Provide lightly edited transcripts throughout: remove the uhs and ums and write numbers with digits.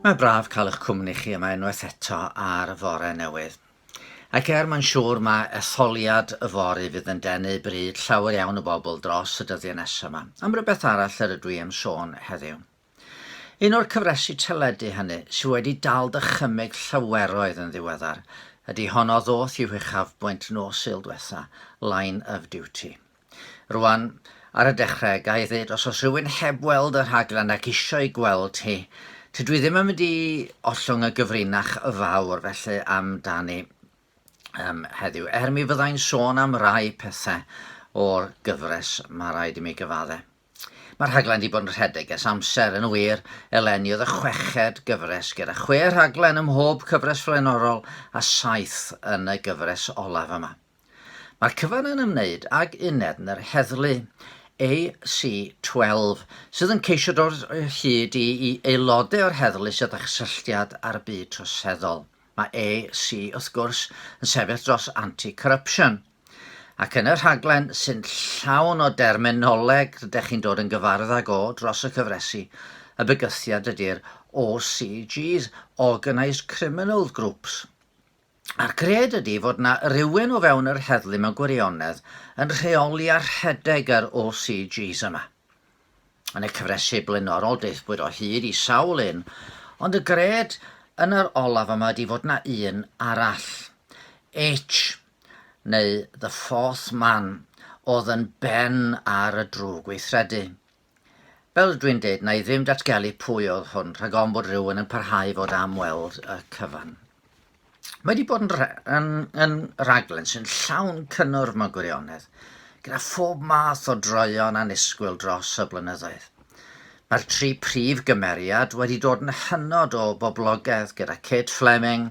Mae braf cael eich cwmni chi yma unwaith eto ar y fore newydd. Ac mae'n siŵr mae etholiad y fori fydd yn denu bryd llawer iawn o bobl dros y dyddiau nesaf yma, am rhywbeth arall yr ydw i am sôn heddiw. Un o'r cyfresu teledu hynny sydd wedi dal dychymyg llaweroedd yn ddiweddar ydy honno ddoth i'w uchafbwynt nos ildiwetha, Line of Duty. Rwan, ar y dechrau, ga i ddweud, os rhywun heb weld y rhaglen ac eisiau ei gweld hi, tydw i ddim yn mynd i ollwng y gyfrinach y fawr felly amdani heddiw, mi fyddai'n sôn am rai pethau o'r gyfres mae rhaid i mi gyfadde. Mae'r rhaglen wedi bod yn rhedeg ers amser yn wir eleni oedd y chweched gyfres gyda 6 rhaglen ym mhob cyfres flaenorol a 7 yn y gyfres olaf yma. Mae'r cyfan yn ymwneud ag uned yn yr heddlu AC12 sydd yn ceisio dod o hyd i aelodau o'r heddlu sydd â chysylltiad â'r byd troseddol. Mae AC, wrth gwrs, yn sefyll dros anti-corruption. Ac yn y rhaglen sy'n llawn o derminoleg rydych chi'n dod yn gyfarwydd ag o dros y cyfresu, y bygythiad ydy'r OCGs, Organised Criminal Groups. A'r gred ydy fod yna rhywun o fewn yr heddlu mewn gwirionedd yn rheoli ar rhedeg yr OCGs yma. Yn y cyfresu blaenorol deithbwyd o hyd i sawl un, ond y gred yn yr olaf yma ydy fod yna un arall. H, neu The Fourth Man, oedd yn ben ar y drwg weithredu. Fel dwi'n dweud, na i ddim datgelu pwy oedd hwn, rhag ofn bod rhywun yn parhau fod am weld y cyfan. Mae wedi bod yn raglen sy'n llawn cynnwrf mewn gwirionedd, gyda phob math o droion annisgwyl dros y blynyddoedd. Mae'r 3 prif gymeriad wedi dod yn hynod o boblogaidd gyda Kate Fleming,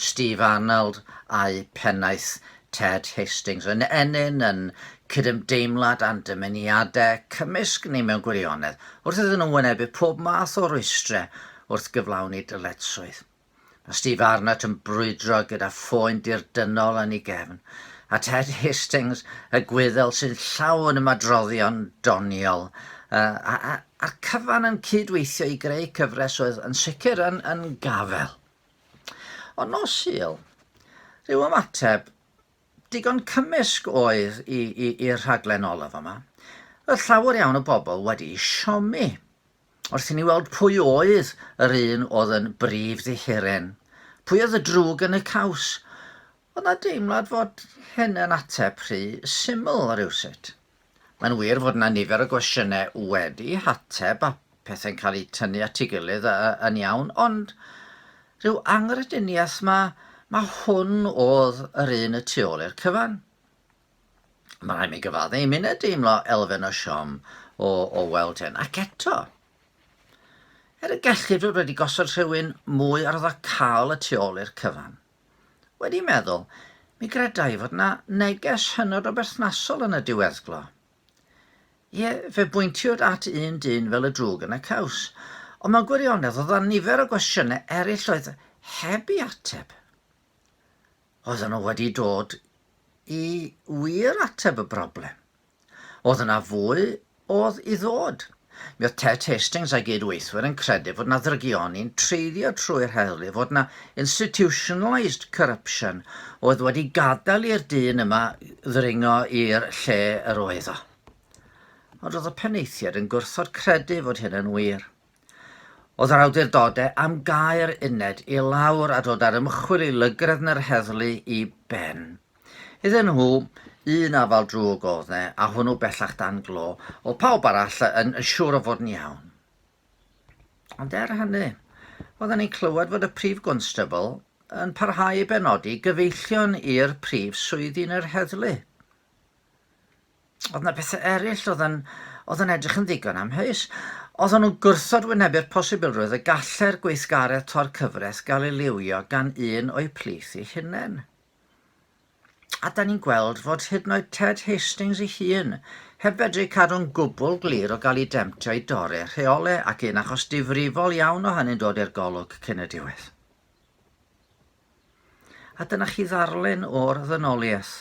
Steve Arnold a'i pennaeth Ted Hastings yn enyn yn cydymdeimlad a'n dymuniadau cymysg ni mewn gwirionedd wrth iddyn nhw wynebu pob math o rwystrau wrth gyflawni dyletswydd. Mae Steve Arnott yn brwydro gyda ffôn dirdynol yn ei gefn, a Ted Hastings y gwyddel sy'n llawn ymadroddion doniol, a'r cyfan yn cydweithio i greu cyfres oedd yn sicr yn gafel. Ond nos Sul, rhyw ymateb digon cymysg oedd i'r rhaglen olaf yma. Roedd llawer iawn o bobl wedi siomi wrth i ni weld pwy oedd yr un oedd yn brif ddihuren. Pwy oedd y drwg yn y caws? Oedd na deimlad fod hyn yn ateb rhy syml ar rywsut. Mae'n wir fod yna nifer o gwestiynau wedi hateb a pethau'n cael eu tynnu at ei gilydd yn iawn, ond rhyw angrediniaeth mae hwn oedd yr un y tu ôl i'r cyfan. Mae rhaid mi gyfadde i munud deimlo elfen o siom o weld hyn. Ac eto, y gellid fod wedi gosod rhywun mwy ar ddod cael y tu ôl i'r cyfan. Wedi meddwl, mi gredai fod yna neges hynod o berthnasol yn y ddiweddglo. Ie, fe bwyntiwyd at un dyn fel y drwg yn y caws, ond mewn gwirionedd oedd yna nifer o gwestiynau eraill oedd heb i ateb. Oedden nhw wedi dod i wir ateb y broblem. Oedd yna fwy oedd i ddod. Mi oedd Ted Hastings a gydweithwyr yn credu fod yna ddrygioni'n treiddio trwy'r heddlu fod yna institutionalised corruption oedd wedi gadael i'r dyn yma ddringo i'r lle yr oedd o. Ond oedd y penaethiad yn gwrthod credu fod hyn yn wir. Oedd yr awdurdodau am Gair uned i lawr a dod ar ymchwil i lygredd yn yr heddlu i ben. Iddyn nhw, un afal drwg oedd ne, a hwnnw bellach dan glo, oedd pawb arall yn siŵr o fod yn iawn. Ond hynny, oedden ni'n clywed fod y prif constable yn parhau i benodi gyfeillion i'r prif swyddi yn yr heddlu. Oedd yna bethau eraill oedd yn edrych yn ddigon amheus. Oedden nhw'n gwrthod wynebu'r posibilrwydd y galle'r gweithgaredd tor cyfres gael ei liwio gan un o'i plith ei hunain. A da ni'n gweld fod hyd yn oed Ted Hastings ei hun heb fedru cadw'n gwbl glir o gael ei demtio i dorri'r rheolau ac un achos difrifol iawn o hynny'n dod i'r golwg cyn y diwedd. A dyna chi ddarlun o'r ddynoliaeth.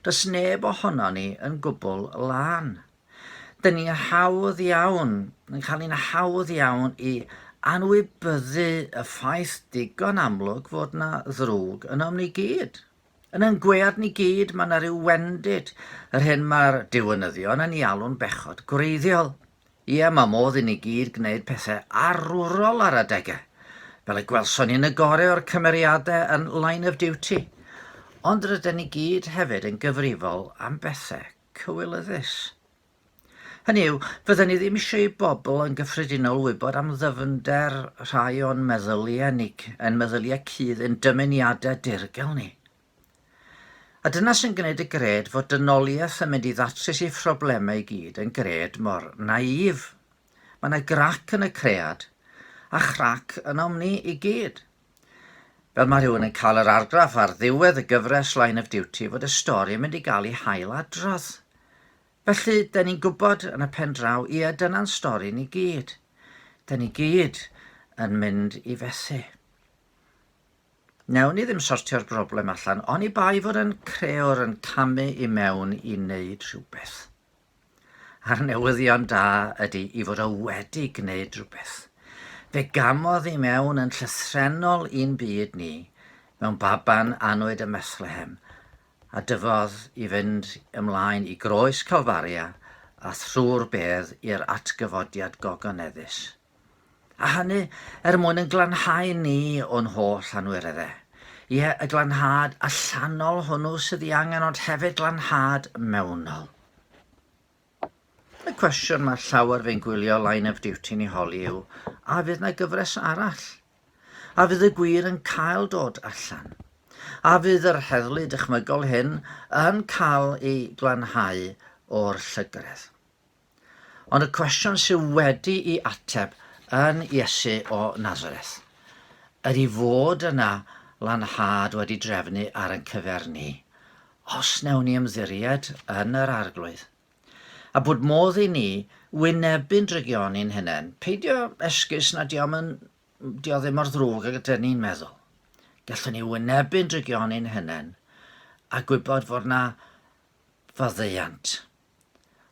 Does neb ohono ni yn gwbl lan. Dyn ni'n hawdd iawn, yn cael ein hawdd iawn i anwybyddu y ffaith digon amlwg fod na ddrwg yn ni gyd. Yn gwead ni gyd mae yna rhyw wendid, yr hyn mae'r diwynyddion yn ei alw'n bechod gwreiddiol. Ie, mae modd i ni gyd gwneud pethau arwrol ar adegau, fel y gwelson ni'n y gorau o'r cymeriadau yn line of duty. Ond rydyn ni gyd hefyd yn gyfrifol am bethau cywilyddus. Hynny yw, fydden ni ddim eisiau i bobl yn gyffredinol wybod am ddyfnder rhai o'n meddyliau cudd yn dymuniadau dirgel ni. A dyna sy'n gwneud y gred fod dynoliaeth yn mynd i ddatrys ei phroblemau i gyd yn gred mor naif. Mae yna grac yn y cread a chrac yn ni i gyd. Fel mae rhywun yn cael yr argraff ar ddiwedd y gyfres Line of Duty fod y stori yn mynd i gael ei hailadrodd. Felly, da ni'n gwybod yn y pen draw, ie, dyna'n stori ni gyd. Da ni gyd yn mynd i fethu. Nawn ni ddim sortio'r broblem allan, ond i bai fod yn crewr yn camu i mewn i wneud rhywbeth. A'r newyddion da ydy i fod o wedi gwneud rhywbeth. Fe gamodd i mewn yn llythrenol un byd ni, mewn baban anwyd y Bethlehem, a dyfodd i fynd ymlaen i groes Calfaria a thrw'r bedd i'r atgyfodiad gogoneddus. A hynny mwyn yn glanhau ni o'n holl anwireddau. Ie, y glanhad allanol hwnnw sydd ei angen, ond hefyd glanhad mewnol. Y cwestiwn mae llawer fe'n gwylio Line of Duty ni holi yw, a fydd yna gyfres arall? A fydd y gwir yn cael dod allan? A fydd yr heddlu dychmygol hyn yn cael ei glanhau o'r llygredd? Ond y cwestiwn sydd wedi ei ateb yn Iesu o Nazareth ydy fod yna lanhad wedi drefnu ar ein cyfer ni, os newn ni ymddiried yn yr arglwydd. A bod modd i ni wynebu'n drygion ni'n hunain, peidio esgus na dio ddim o'r ddrwg ag ydyn ni'n meddwl. Gallwn ni wynebu'n drygion ni'n hunain a gwybod fod na faddeuant,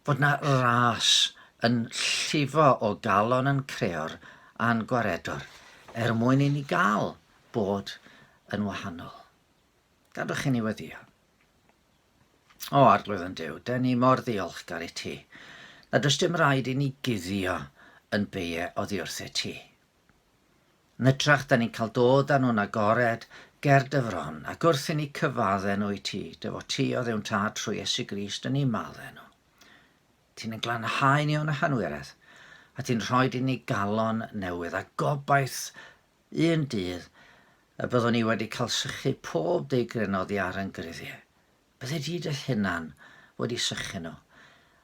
fod na ras yn llifo o galon yn creor a'n gwaredwr mwyn i ni gael bod yn wahanol. Gadwch i ni weddio. O arglwydd yn Duw, da ni mor ddiolchgar i ti, na does dim rhaid i ni guddio yn beiau oddi wrth i ti. Yn ytrach, da ni'n cael dod â nhw'n agored ger dyfron ac wrth i ni cyfadde nhw i ti, dyfo ti o ddewn tad trwy Iesu Grist yn ei maddau nhw. Ti'n yn glanhau ni o'n hanwiredd, a ti'n rhoi i ni galon newydd, a gobaith un dydd y byddwn ni wedi cael sychu pob deigrynoddi ar yn gryddiau. Bydde di dy hunan wedi sychu nhw,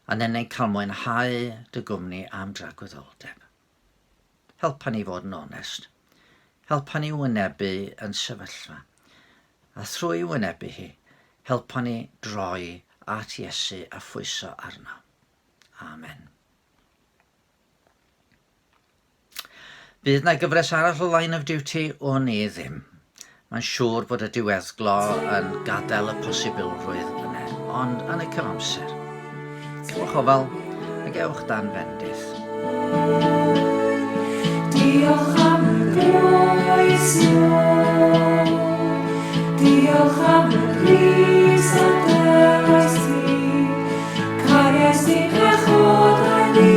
a ne'n cael mwynhau dy gwmni am dragwyddoldeb. Helpa ni fod yn onest. Helpa ni wynebu yn sefyllfa. A thrwy wynebu hi, helpa ni droi at Iesu a phwyso arno. Amen. Bydd na gyfres arall o Line of Duty o ni ddim. Mae'n siŵr bod y ddiweddglo yn gadael y posibilrwydd yna, ond yn y cyfamser. Cewch ofal a gewch dan fendith. Diolch am y groeso, diolch am y bris a dewis ti, cariais di pechod a ni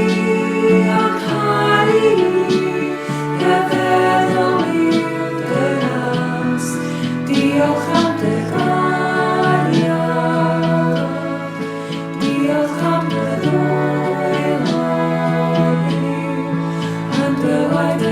a cari ni, gyfeddol i'w dynas. Diolch am dy gariad, diolch am dy ddwylo ni, am dy waith